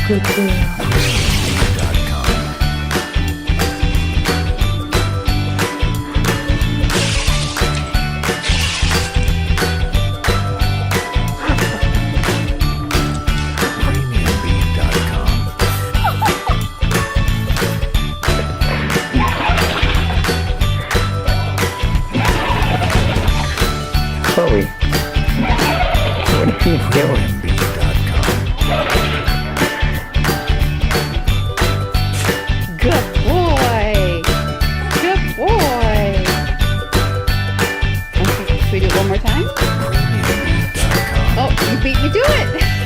Good girl. Chloe, what are you doing? Good boy. Good boy. Okay, should we do it one more time? Oh, you beat me to it.